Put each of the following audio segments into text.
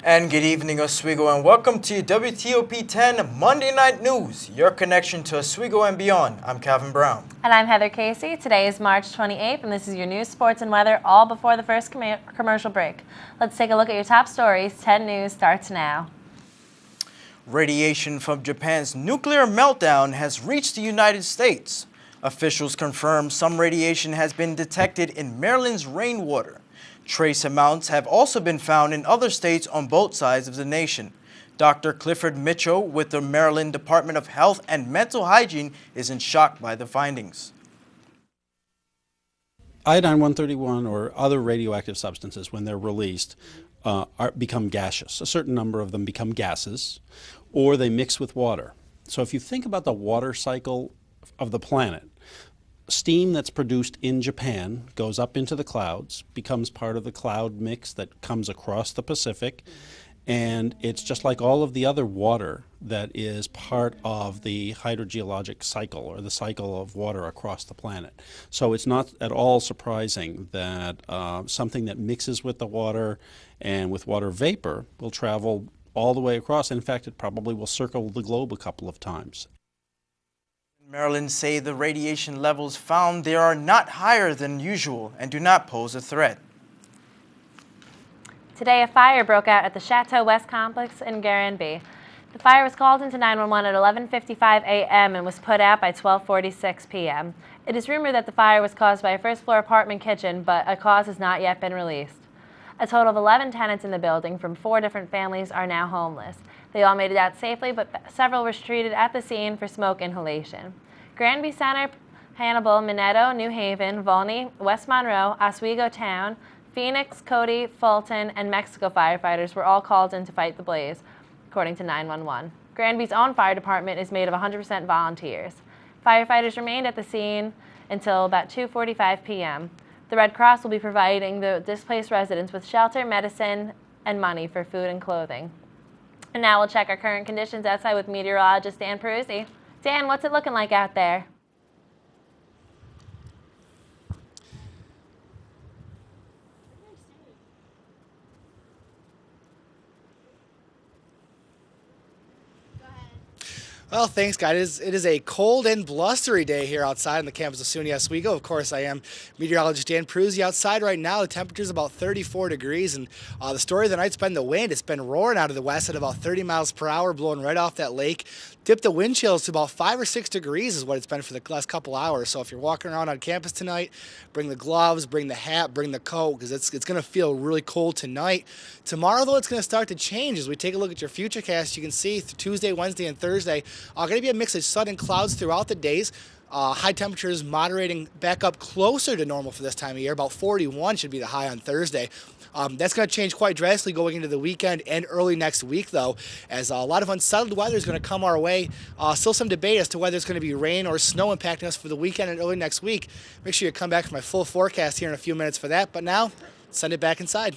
And good evening, Oswego, and welcome to WTOP 10 Monday Night News, your connection to Oswego and beyond. I'm Calvin Brown. And I'm Heather Casey. Today is March 28th, and this is your news, sports, and weather, all before the first commercial break. Let's take a look at your top stories. 10 News starts now. Radiation from Japan's nuclear meltdown has reached the United States. Officials confirm some radiation has been detected in Maryland's rainwater. Trace amounts have also been found in other states on both sides of the nation. Dr. Clifford Mitchell with the Maryland Department of Health and Mental Hygiene is in shock by the findings. Iodine-131 or other radioactive substances, when they're released, become gaseous. A certain number of them become gases, or they mix with water. So if you think about the water cycle of the planet, steam that's produced in Japan goes up into the clouds, becomes part of the cloud mix that comes across the Pacific, and it's just like all of the other water that is part of the hydrogeologic cycle, or the cycle of water across the planet. So it's not at all surprising that something that mixes with the water and with water vapor will travel all the way across. In fact, it probably will circle the globe a couple of times. Maryland say the radiation levels found there are not higher than usual and do not pose a threat. Today, a fire broke out at the Chateau West complex in Granby. The fire was called into 911 at 11:55 a.m. and was put out by 12:46 p.m. It is rumored that the fire was caused by a first-floor apartment kitchen, but a cause has not yet been released. A total of 11 tenants in the building from 4 different families are now homeless. They all made it out safely, but several were treated at the scene for smoke inhalation. Granby Center, Hannibal, Minetto, New Haven, Volney, West Monroe, Oswego Town, Phoenix, Cody, Fulton, and Mexico firefighters were all called in to fight the blaze, according to 911. Granby's own fire department is made of 100% volunteers. Firefighters remained at the scene until about 2:45 p.m. The Red Cross will be providing the displaced residents with shelter, medicine, and money for food and clothing. And now we'll check our current conditions outside with meteorologist Dan Peruzzi. Dan, what's it looking like out there? Well, thanks, guys. It is a cold and blustery day here outside on the campus of SUNY Oswego. Of course, I am meteorologist Dan Peruzzi. Outside right now, the temperature is about 34 degrees, and the story of the night's been the wind. It's been roaring out of the west at about 30 miles per hour, blowing right off that lake. Dipped the wind chills to about 5 or 6 degrees is what it's been for the last couple hours. So if you're walking around on campus tonight, bring the gloves, bring the hat, bring the coat, because it's going to feel really cold tonight. Tomorrow, though, it's going to start to change. As we take a look at your futurecast, you can see Tuesday, Wednesday, and Thursday going to be a mix of sun and clouds throughout the days. High temperatures moderating back up closer to normal for this time of year. About 41 should be the high on Thursday. That's going to change quite drastically going into the weekend and early next week, though, as a lot of unsettled weather is going to come our way. Still some debate as to whether it's going to be rain or snow impacting us for the weekend and early next week. Make sure you come back for my full forecast here in a few minutes for that. But now, send it back inside.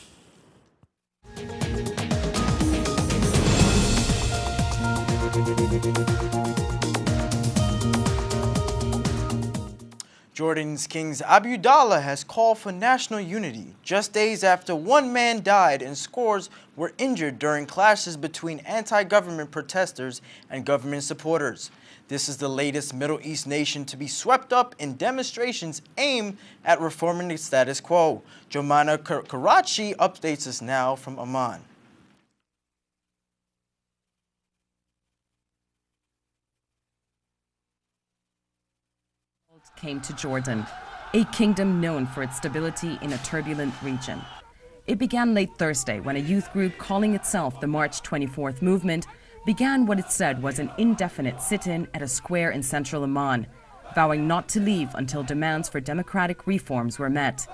Jordan's King Abdullah has called for national unity just days after one man died and scores were injured during clashes between anti-government protesters and government supporters. This is the latest Middle East nation to be swept up in demonstrations aimed at reforming the status quo. Jomana Karachi updates us now from Amman. Came to Jordan, a kingdom known for its stability in a turbulent region. It began late Thursday when a youth group calling itself the March 24th Movement began what it said was an indefinite sit-in at a square in central Amman, vowing not to leave until demands for democratic reforms were met.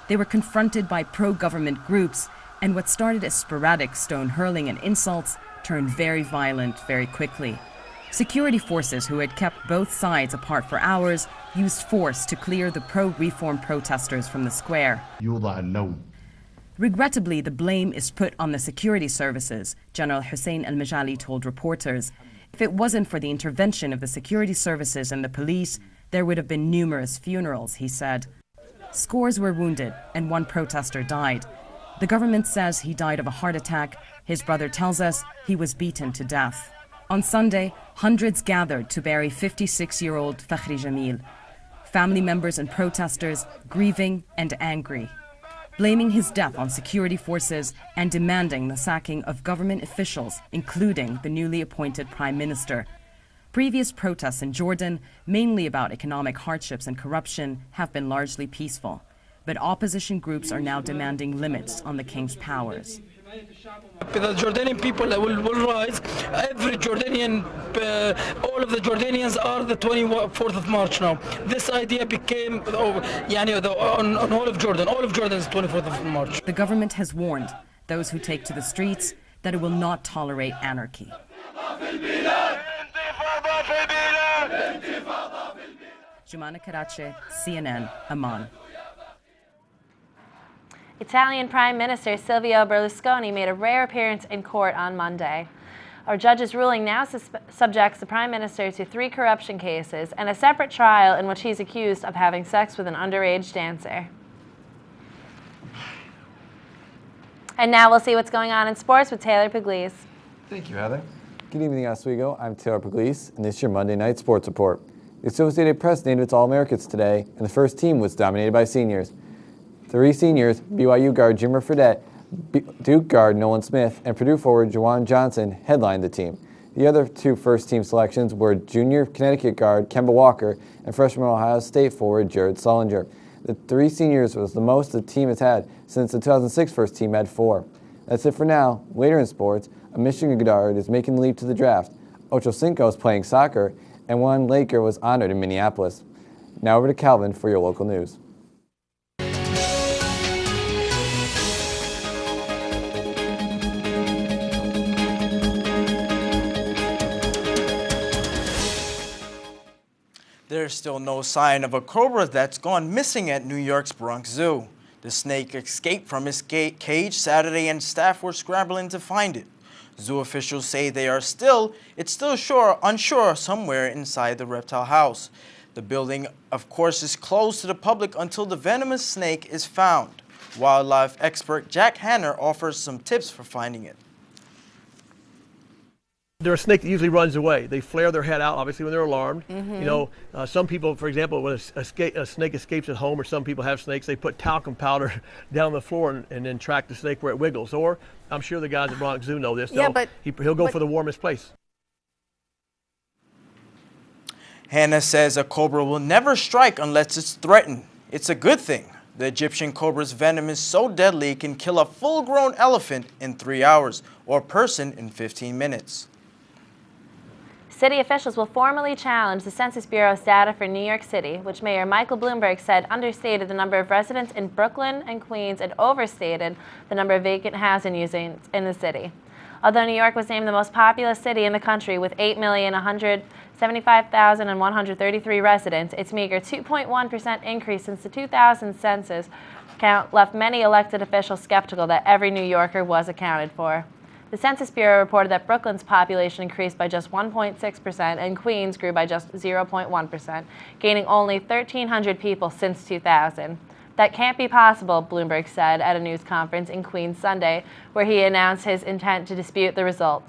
They were confronted by pro-government groups, and what started as sporadic stone hurling and insults turned very violent very quickly. Security forces who had kept both sides apart for hours used force to clear the pro-reform protesters from the square. Regrettably, the blame is put on the security services, General Hussein al-Majali told reporters. If it wasn't for the intervention of the security services and the police, there would have been numerous funerals, he said. Scores were wounded and one protester died. The government says he died of a heart attack. His brother tells us he was beaten to death. On Sunday, hundreds gathered to bury 56-year-old Fakhri Jamil. Family members and protesters grieving and angry, blaming his death on security forces and demanding the sacking of government officials, including the newly appointed prime minister. Previous protests in Jordan, mainly about economic hardships and corruption, have been largely peaceful. But opposition groups are now demanding limits on the king's powers. The Jordanian people will rise. Every Jordanian, all of the Jordanians are the 24th of March now. This idea became on all of Jordan. All of Jordan is 24th of March. The government has warned those who take to the streets that it will not tolerate anarchy. Jumana Karache, CNN, Amman. Italian Prime Minister Silvio Berlusconi made a rare appearance in court on Monday. Our judge's ruling now subjects the Prime Minister to 3 corruption cases and a separate trial in which he's accused of having sex with an underage dancer. And now we'll see what's going on in sports with Taylor Pugliese. Thank you, Heather. Good evening, Oswego. I'm Taylor Pugliese, and this is your Monday Night Sports Report. The Associated Press named its All-Americans today, and the first team was dominated by seniors. 3 seniors, BYU guard Jimmer Fredette, Duke guard Nolan Smith, and Purdue forward Juwan Johnson headlined the team. The other 2 first-team selections were junior Connecticut guard Kemba Walker and freshman Ohio State forward Jared Sullinger. The 3 seniors was the most the team has had since the 2006 first team had 4. That's it for now. Later in sports, a Michigan guard is making the leap to the draft. Ocho Cinco is playing soccer, and one Laker was honored in Minneapolis. Now over to Calvin for your local news. There's still no sign of a cobra that's gone missing at New York's Bronx Zoo. The snake escaped from its cage Saturday and staff were scrambling to find it. Zoo officials say it's still unsure somewhere inside the reptile house. The building, of course, is closed to the public until the venomous snake is found. Wildlife expert Jack Hanner offers some tips for finding it. They're a snake that usually runs away. They flare their head out, obviously, when they're alarmed. You know, some people, for example, when a snake escapes at home, or some people have snakes, they put talcum powder down the floor and then track the snake where it wiggles. Or, I'm sure the guys at Bronx Zoo know this, he'll go for the warmest place. Hannah says a cobra will never strike unless it's threatened. It's a good thing. The Egyptian cobra's venom is so deadly it can kill a full-grown elephant in 3 hours or a person in 15 minutes. City officials will formally challenge the Census Bureau's data for New York City, which Mayor Michael Bloomberg said understated the number of residents in Brooklyn and Queens and overstated the number of vacant housing units in the city. Although New York was named the most populous city in the country with 8,175,133 residents, its meager 2.1% increase since the 2000 census count left many elected officials skeptical that every New Yorker was accounted for. The Census Bureau reported that Brooklyn's population increased by just 1.6% and Queens grew by just 0.1%, gaining only 1,300 people since 2000. That can't be possible, Bloomberg said at a news conference in Queens Sunday, where he announced his intent to dispute the result.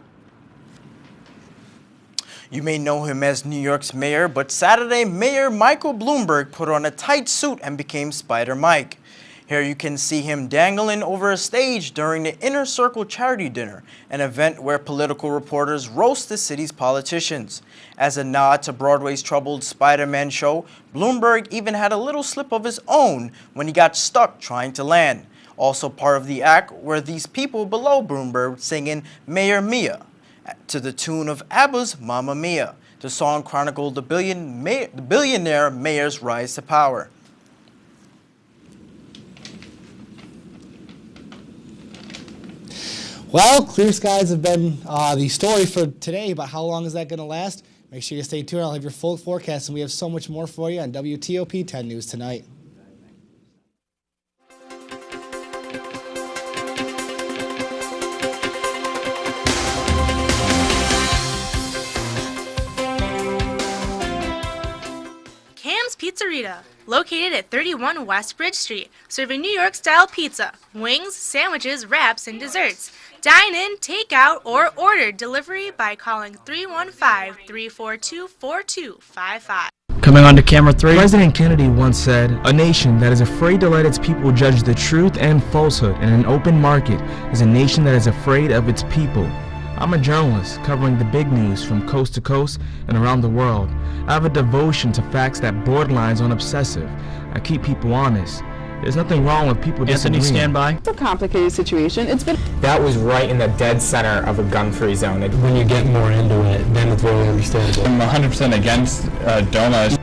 You may know him as New York's mayor, but Saturday, Mayor Michael Bloomberg put on a tight suit and became Spider Mike. Here you can see him dangling over a stage during the Inner Circle Charity Dinner, an event where political reporters roast the city's politicians. As a nod to Broadway's troubled Spider-Man show, Bloomberg even had a little slip of his own when he got stuck trying to land. Also part of the act were these people below Bloomberg singing Mayor Mia to the tune of ABBA's Mamma Mia. The song chronicled the billionaire mayor's rise to power. Well, clear skies have been the story for today, but how long is that going to last? Make sure you stay tuned. I'll have your full forecast, and we have so much more for you on WTOP 10 News tonight. Cam's Pizzeria. Located at 31 West Bridge Street, serving New York-style pizza, wings, sandwiches, wraps, and desserts. Dine in, take out, or order delivery by calling 315-342-4255. Coming on to camera 3. President Kennedy once said, "A nation that is afraid to let its people judge the truth and falsehood in an open market is a nation that is afraid of its people." I'm a journalist covering the big news from coast to coast and around the world. I have a devotion to facts that borderlines on obsessive. I keep people honest. There's nothing wrong with people disagreeing. Anthony, stand by. It's a complicated situation. That was right in the dead center of a gun-free zone. When you get more into it, then it's very understandable. I'm 100% against DOMA.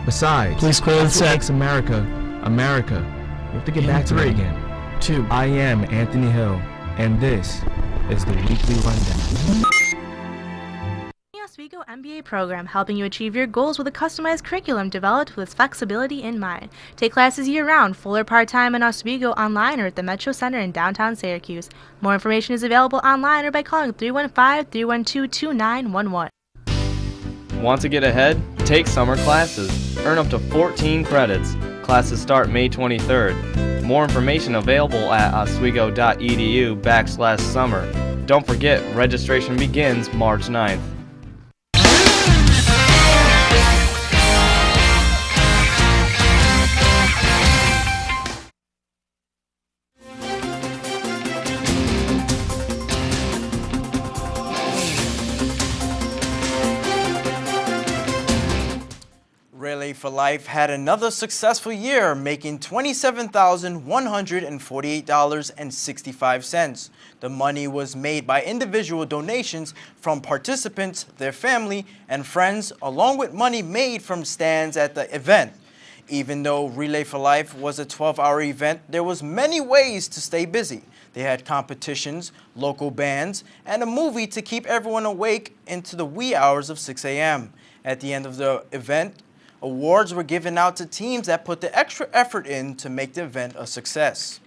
Besides, please clear the set. Makes America, America. We have to get back to it again. 2. I am Anthony Hill, and this is the Weekly Rundown. Oswego MBA program, helping you achieve your goals with a customized curriculum developed with flexibility in mind. Take classes year-round, full or part-time in Oswego, online or at the Metro Center in downtown Syracuse. More information is available online or by calling 315-312-2911. Want to get ahead? Take summer classes. Earn up to 14 credits. Classes start May 23rd. More information available at oswego.edu/summer. Don't forget, registration begins March 9th. Relay for Life had another successful year, making $27,148.65. The money was made by individual donations from participants, their family, and friends, along with money made from stands at the event. Even though Relay for Life was a 12-hour event, there was many ways to stay busy. They had competitions, local bands, and a movie to keep everyone awake into the wee hours of 6 a.m. At the end of the event, awards were given out to teams that put the extra effort in to make the event a success.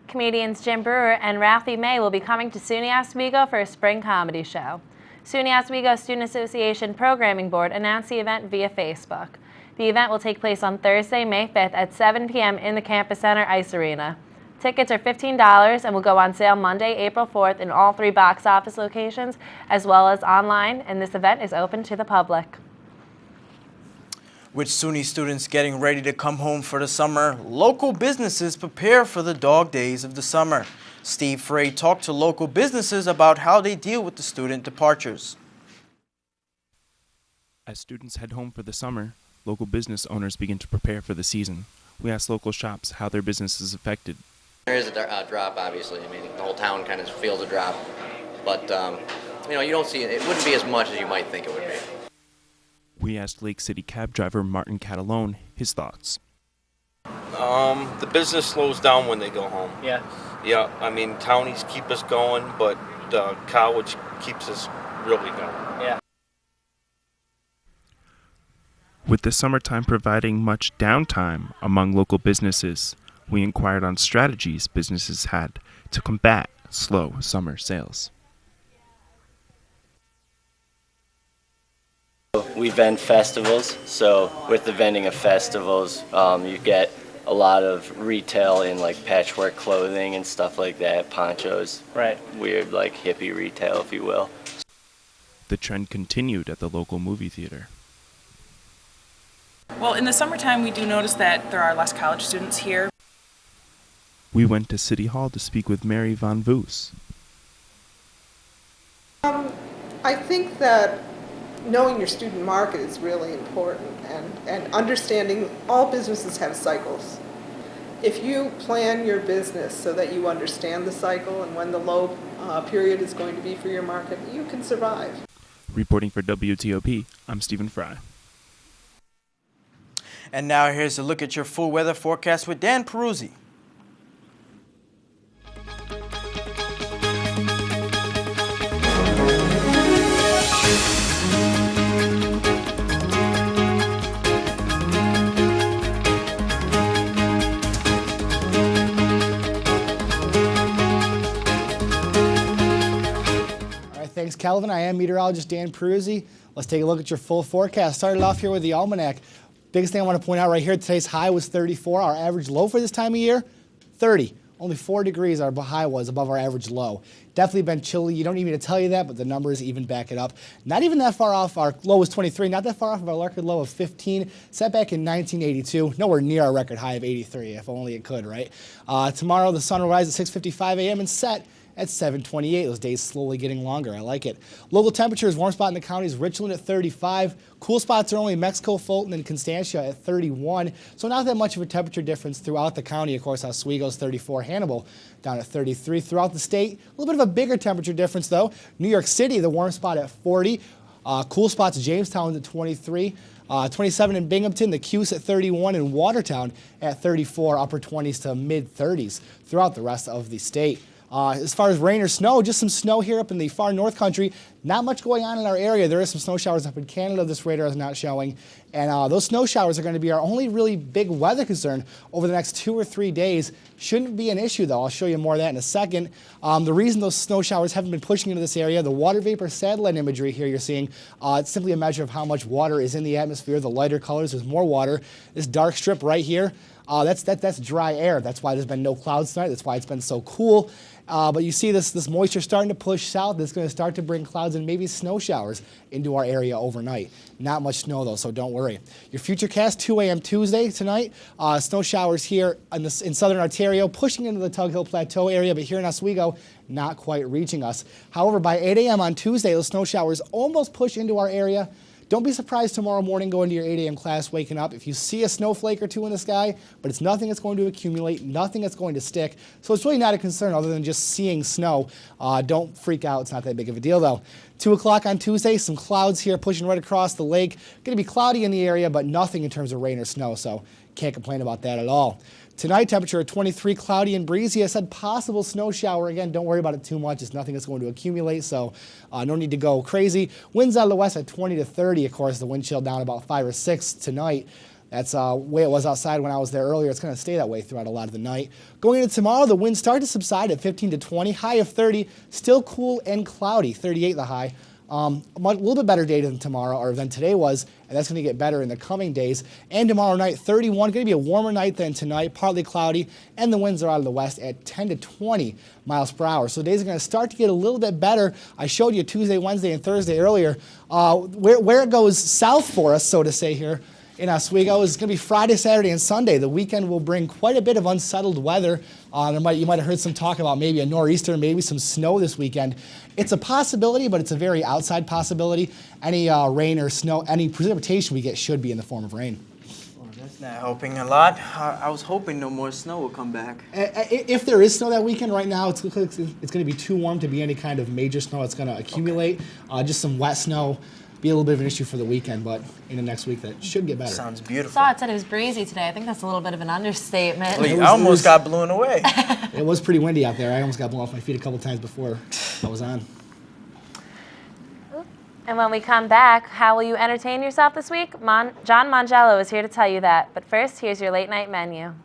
Comedians Jim Brewer and Ralphie May will be coming to SUNY Oswego for a spring comedy show. SUNY Oswego Student Association Programming Board announced the event via Facebook. The event will take place on Thursday, May 5th at 7 p.m. in the Campus Center Ice Arena. Tickets are $15 and will go on sale Monday, April 4th in all 3 box office locations, as well as online, and this event is open to the public. With SUNY students getting ready to come home for the summer, local businesses prepare for the dog days of the summer. Steve Frey talked to local businesses about how they deal with the student departures. As students head home for the summer, local business owners begin to prepare for the season. We asked local shops how their business is affected. There is a drop, obviously. I mean, the whole town kind of feels a drop, but you don't see it. It wouldn't be as much as you might think it would be. We asked Lake City cab driver Martin Catalone his thoughts. The business slows down when they go home. Yeah. Yeah, I mean, townies keep us going, but college keeps us really going. Yeah. With the summertime providing much downtime among local businesses, we inquired on strategies businesses had to combat slow summer sales. We vend festivals, so with the vending of festivals, you get a lot of retail in like patchwork clothing and stuff like that, ponchos, right? Weird like hippie retail, if you will. The trend continued at the local movie theater. Well, in the summertime, we do notice that there are less college students here. We went to City Hall to speak with Mary Von Voos. I think that knowing your student market is really important, and understanding all businesses have cycles. If you plan your business so that you understand the cycle and when the low period is going to be for your market, you can survive. Reporting for WTOP, I'm Stephen Fry. And now here's a look at your full weather forecast with Dan Peruzzi. Thanks Thanks, Kelvin. I am meteorologist Dan Peruzzi. Let's take a look at your full forecast. Started off here with the Almanac. Biggest thing I want to point out right here, today's high was 34. Our average low for this time of year, 30. Only 4 degrees our high was above our average low. Definitely been chilly. You don't need me to tell you that, but the numbers even back it up. Not even that far off. Our low was 23. Not that far off of our record low of 15. Set back in 1982. Nowhere near our record high of 83, if only it could, right? Tomorrow the sun will rise at 6:55 a.m. and set at 7:28. Those days slowly getting longer. I like it. Local temperatures, warm spot in the county is Richland at 35. Cool spots are only Mexico, Fulton, and Constantia at 31. So not that much of a temperature difference throughout the county. Of course, Oswego's 34. Hannibal down at 33. Throughout the state, a little bit of a bigger temperature difference, though. New York City, the warm spot at 40. Cool spots, Jamestown's at 23. 27 in Binghamton, the Cuse at 31, and Watertown at 34, upper 20s to mid-30s throughout the rest of the state. As far as rain or snow, just some snow here up in the far north country. Not much going on in our area. There is some snow showers up in Canada this radar is not showing. And those snow showers are going to be our only really big weather concern over the next 2 or 3 days. Shouldn't be an issue, though. I'll show you more of that in a second. The reason those snow showers haven't been pushing into this area, the water vapor satellite imagery here you're seeing, it's simply a measure of how much water is in the atmosphere. The lighter colors, there's more water. This dark strip right here, that's dry air. That's why there's been no clouds tonight. That's why it's been so cool. But you see this moisture starting to push south. That's going to start to bring clouds and maybe snow showers into our area overnight. Not much snow, though, so don't worry. Your Futurecast, 2 a.m. Tuesday tonight. Snow showers here in southern Ontario, pushing into the Tug Hill Plateau area, but here in Oswego, not quite reaching us. However, by 8 a.m. on Tuesday, those snow showers almost push into our area. Don't be surprised tomorrow morning going to your 8 a.m. class, waking up, if you see a snowflake or two in the sky, but it's nothing that's going to accumulate, nothing that's going to stick. So it's really not a concern other than just seeing snow. Don't freak out. It's not that big of a deal, though. 2 o'clock on Tuesday, some clouds here pushing right across the lake. Going to be cloudy in the area, but nothing in terms of rain or snow, so can't complain about that at all. Tonight, temperature at 23, cloudy and breezy. I said possible snow shower. Again, don't worry about it too much. It's nothing that's going to accumulate, so no need to go crazy. Winds out of the west at 20 to 30. Of course, the wind chill down about 5 or 6 tonight. That's the way it was outside when I was there earlier. It's going to stay that way throughout a lot of the night. Going into tomorrow, the winds start to subside at 15 to 20. High of 30. Still cool and cloudy. 38 the high. A little bit better day than tomorrow, or than today was, and that's going to get better in the coming days. And tomorrow night, 31, going to be a warmer night than tonight, partly cloudy, and the winds are out of the west at 10 to 20 miles per hour. So days are going to start to get a little bit better. I showed you Tuesday, Wednesday, and Thursday earlier. Where it goes south for us, so to say here, in Oswego is going to be Friday, Saturday, and Sunday. The weekend will bring quite a bit of unsettled weather. You might have heard some talk about maybe a nor'easter, maybe some snow this weekend. It's a possibility, but it's a very outside possibility. Any rain or snow, any precipitation we get should be in the form of rain. Well, that's not helping a lot. I was hoping no more snow will come back. If there is snow that weekend, right now it's going to be too warm to be any kind of major snow that's going to accumulate. Okay. Just some wet snow. Be a little bit of an issue for the weekend, but in the next week that should get better. Sounds beautiful. I saw it said it was breezy today. I think that's a little bit of an understatement. I almost got blown away. It was pretty windy out there. I almost got blown off my feet a couple times before I was on. And when we come back, how will you entertain yourself this week? John Mangello is here to tell you that. But first, here's your late night menu.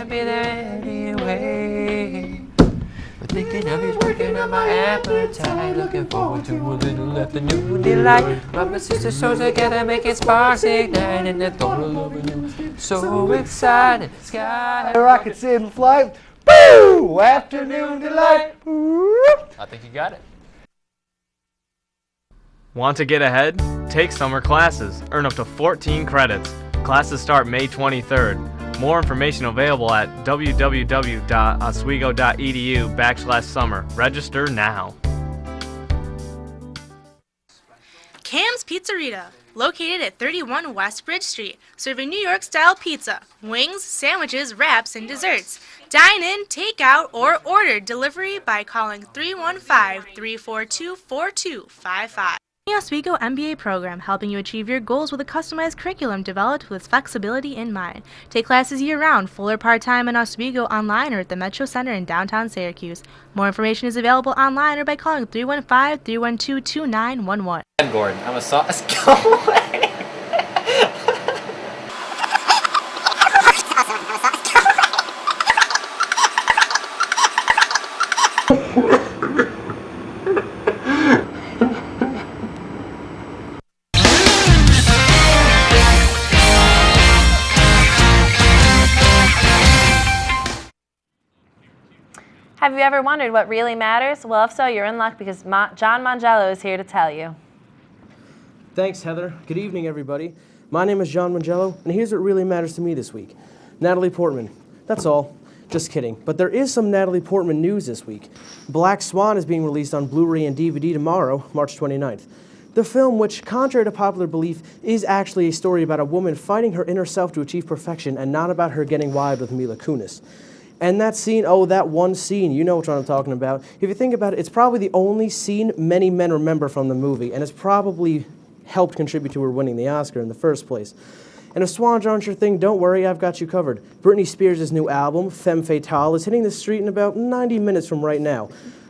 Be there anyway. But thinking of you's working on my appetite. Looking forward to a little afternoon delight. Rub my sister shows together, making sparks ignite. And the thought of loving you, so excited. Sky rockets in flight. Boo! Afternoon delight. I think you got it. Want to get ahead? Take summer classes. Earn up to 14 credits. Classes start May 23rd. More information available at www.oswego.edu/summer. Register now. Cam's Pizzeria, located at 31 West Bridge Street, serving New York-style pizza, wings, sandwiches, wraps, and desserts. Dine in, take out, or order delivery by calling 315-342-4255. The Oswego MBA program, helping you achieve your goals with a customized curriculum developed with flexibility in mind. Take classes year-round, full or part-time in Oswego, online or at the Metro Center in downtown Syracuse. More information is available online or by calling 315-312-2911. Gordon, I'm a sauce. Go away. Have you ever wondered what really matters? Well, if so, you're in luck because John Mangello is here to tell you. Thanks, Heather. Good evening, everybody. My name is John Mangello, and here's what really matters to me this week. Natalie Portman. That's all. Just kidding. But there is some Natalie Portman news this week. Black Swan is being released on Blu-ray and DVD tomorrow, March 29th. The film, which, contrary to popular belief, is actually a story about a woman fighting her inner self to achieve perfection and not about her getting wild with Mila Kunis. And that scene, oh, that one scene, you know which one I'm talking about. If you think about it, it's probably the only scene many men remember from the movie, and it's probably helped contribute to her winning the Oscar in the first place. And if swans aren't your thing, don't worry, I've got you covered. Britney Spears' new album, Femme Fatale, is hitting the street in about 90 minutes from right now.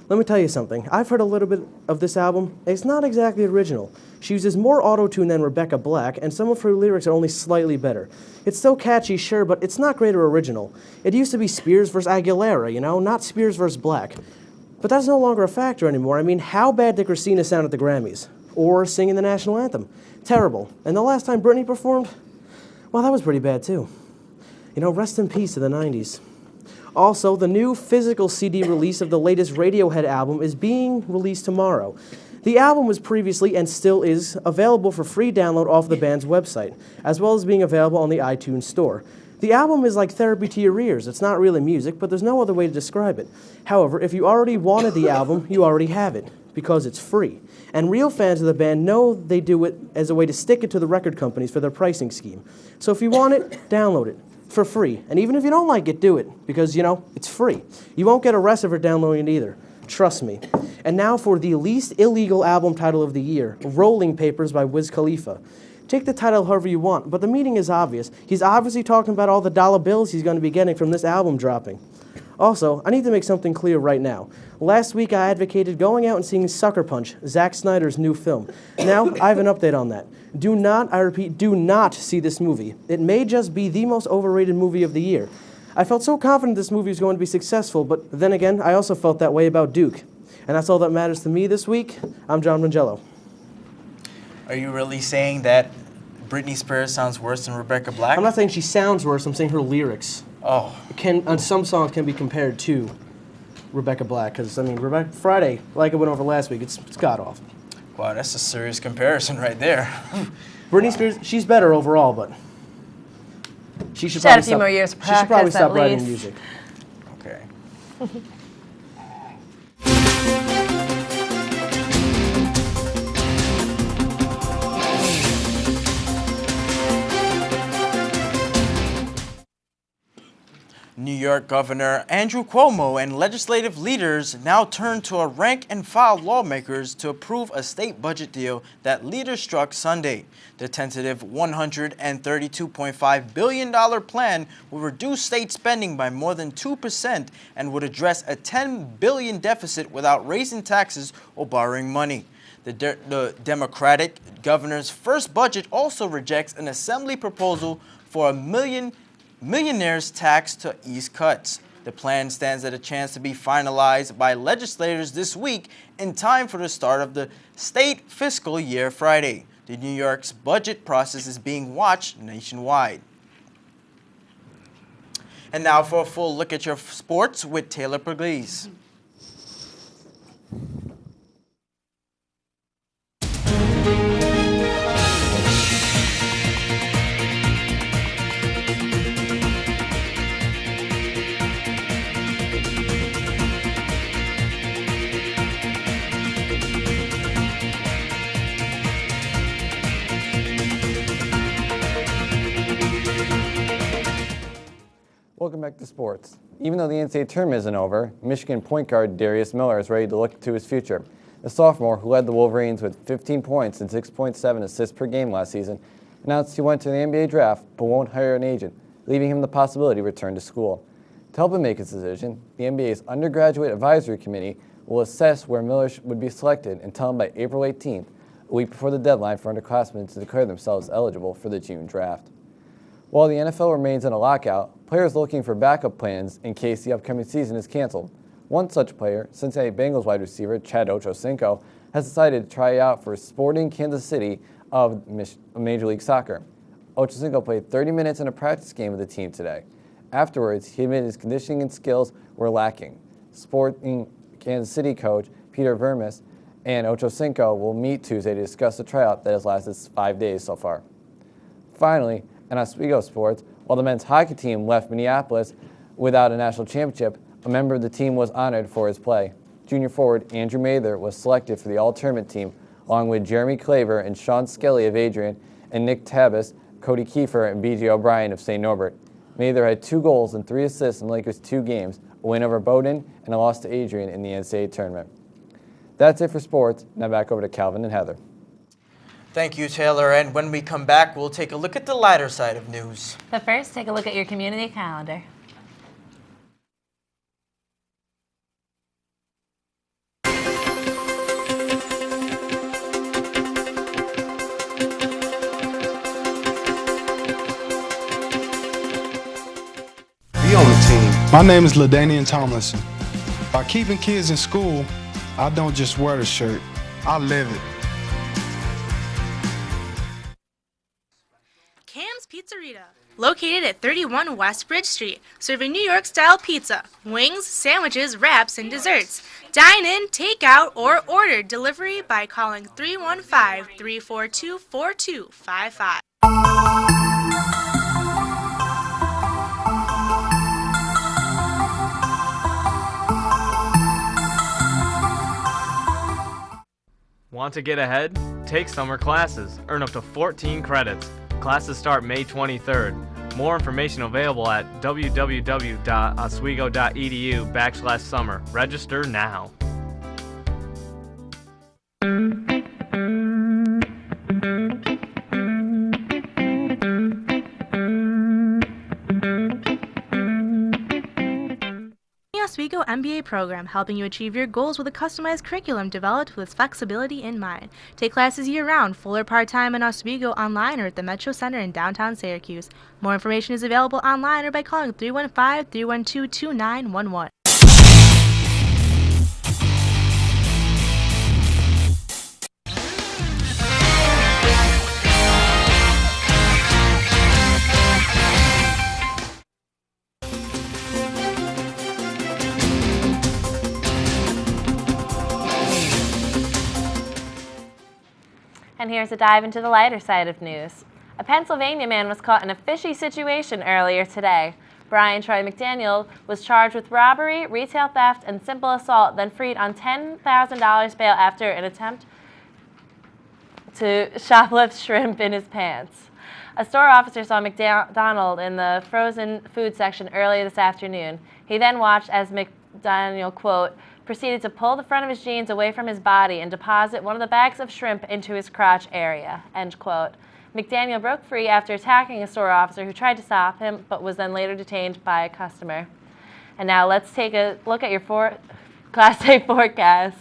Let me tell you something. I've heard a little bit of this album. It's not exactly original. She uses more auto-tune than Rebecca Black, and some of her lyrics are only slightly better. It's still catchy, sure, but it's not great or original. It used to be Spears versus Aguilera, you know, not Spears versus Black. But that's no longer a factor anymore. I mean, how bad did Christina sound at the Grammys? Or singing the national anthem? Terrible. And the last time Britney performed? Well, that was pretty bad, too. You know, rest in peace to the 90s. Also, the new physical CD release of the latest Radiohead album is being released tomorrow. The album was previously, and still is, available for free download off the band's website, as well as being available on the iTunes Store. The album is like therapy to your ears. It's not really music, but there's no other way to describe it. However, if you already wanted the album, you already have it, because it's free. And real fans of the band know they do it as a way to stick it to the record companies for their pricing scheme. So if you want it, download it. For free. And even if you don't like it, do it, because, you know, it's free. You won't get arrested for downloading it either. Trust me. And now for the least illegal album title of the year, Rolling Papers by Wiz Khalifa. Take the title however you want, but the meaning is obvious. He's obviously talking about all the dollar bills he's going to be getting from this album dropping. Also, I need to make something clear right now. Last week I advocated going out and seeing Sucker Punch, Zack Snyder's new film. Now, I have an update on that. Do not, I repeat, do not see this movie. It may just be the most overrated movie of the year. I felt so confident this movie was going to be successful, but then again, I also felt that way about Duke. And that's all that matters to me this week. I'm John Mangello. Are you really saying that Britney Spears sounds worse than Rebecca Black? I'm not saying she sounds worse, I'm saying her lyrics. Oh. Some songs can be compared to Rebecca Black, because, I mean, Rebecca Friday, like I went over last week, it's god-awful. Wow, that's a serious comparison right there. Britney Spears, she's better overall, but she should have a few more years of practice. She should probably stop writing music. Okay. New York Governor Andrew Cuomo and legislative leaders now turn to a rank-and-file lawmakers to approve a state budget deal that leaders struck Sunday. The tentative $132.5 billion plan will reduce state spending by more than 2% and would address a $10 billion deficit without raising taxes or borrowing money. The Democratic governor's first budget also rejects an assembly proposal for a millionaire's tax to ease cuts. The plan stands at a chance to be finalized by legislators this week in time for the start of the state fiscal year Friday. The New York's budget process is being watched nationwide. And now for a full look at your sports with Taylor Pugliese. Welcome back to sports. Even though the NCAA tournament isn't over, Michigan point guard Darius Miller is ready to look to his future. the sophomore who led the Wolverines with 15 points and 6.7 assists per game last season, announced he went to the NBA draft but won't hire an agent, leaving him the possibility to return to school. To help him make his decision, the NBA's Undergraduate Advisory Committee will assess where Miller would be selected and tell him by April 18th, a week before the deadline for underclassmen to declare themselves eligible for the June draft. While the NFL remains in a lockout, players are looking for backup plans in case the upcoming season is canceled. One such player, Cincinnati Bengals wide receiver Chad Ochocinco, has decided to try out for Sporting Kansas City of Major League Soccer. Ochocinco played 30 minutes in a practice game with the team today. Afterwards, he admitted his conditioning and skills were lacking. Sporting Kansas City coach Peter Vermes and Ochocinco will meet Tuesday to discuss the tryout that has lasted 5 days so far. Finally, in Oswego sports, while the men's hockey team left Minneapolis without a national championship, a member of the team was honored for his play. Junior forward Andrew Mather was selected for the all-tournament team, along with Jeremy Claver and Sean Skelly of Adrian, and Nick Tabas, Cody Kiefer, and B.J. O'Brien of St. Norbert. Mather had 2 goals and 3 assists in the Lakers' 2 games, a win over Bowdoin, and a loss to Adrian in the NCAA tournament. That's it for sports. Now back over to Calvin and Heather. Thank you, Taylor. And when we come back, we'll take a look at the lighter side of news. But first, take a look at your community calendar. On the team. My name is LaDanian Tomlinson. By keeping kids in school, I don't just wear the shirt, I live it. Cam's Pizzeria, located at 31 West Bridge Street, serving New York-style pizza, wings, sandwiches, wraps, and desserts. Dine in, take out, or order delivery by calling 315-342-4255. Want to get ahead? Take summer classes. Earn up to 14 credits. Classes start May 23rd. More information available at www.oswego.edu/summer. Register now. Oswego MBA program, helping you achieve your goals with a customized curriculum developed with its in mind. Take classes year-round, full or part-time in Oswego, online or at the Metro Center in downtown Syracuse. More information is available online or by calling 315-312-2911. And here's a dive into the lighter side of news. A Pennsylvania man was caught in a fishy situation earlier today. Brian Troy McDaniel was charged with robbery, retail theft, and simple assault, then freed on $10,000 bail after an attempt to shoplift shrimp in his pants. A store officer saw McDonald in the frozen food section earlier this afternoon. He then watched as McDaniel, quote, proceeded to pull the front of his jeans away from his body and deposit one of the bags of shrimp into his crotch area, end quote. McDaniel broke free after attacking a store officer who tried to stop him, but was then later detained by a customer. And now let's take a look at your Class A forecast.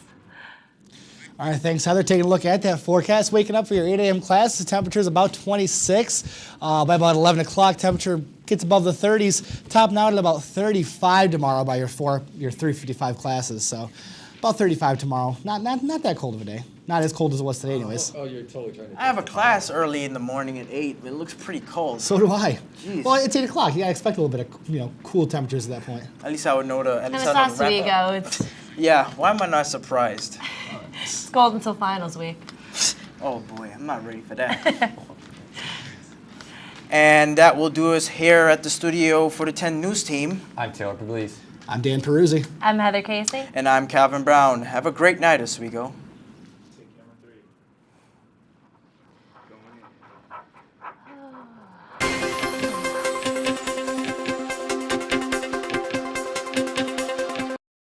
All right, thanks, Heather. Taking a look at that forecast. Waking up for your 8 a.m. class, the temperature is about 26. By about 11 o'clock, temperature gets above the 30s, topping out at about 35 tomorrow by your 3:55 classes. So about 35 tomorrow. Not that cold of a day. Not as cold as it was today, anyways. Oh, you're totally trying to. I have a class early in the morning at 8, but it looks pretty cold. So do I. Jeez. Well, it's 8 o'clock. You gotta expect a little bit of cool temperatures at that point. At least I would know to. At least And I it's know to wrap up. Oswego. Yeah. Why am I not surprised? It's cold until finals week. Oh boy, I'm not ready for that. And that will do us here at the studio for the 10 News team. I'm Taylor Puglisi. I'm Dan Peruzzi. I'm Heather Casey. And I'm Calvin Brown. Have a great night, Oswego.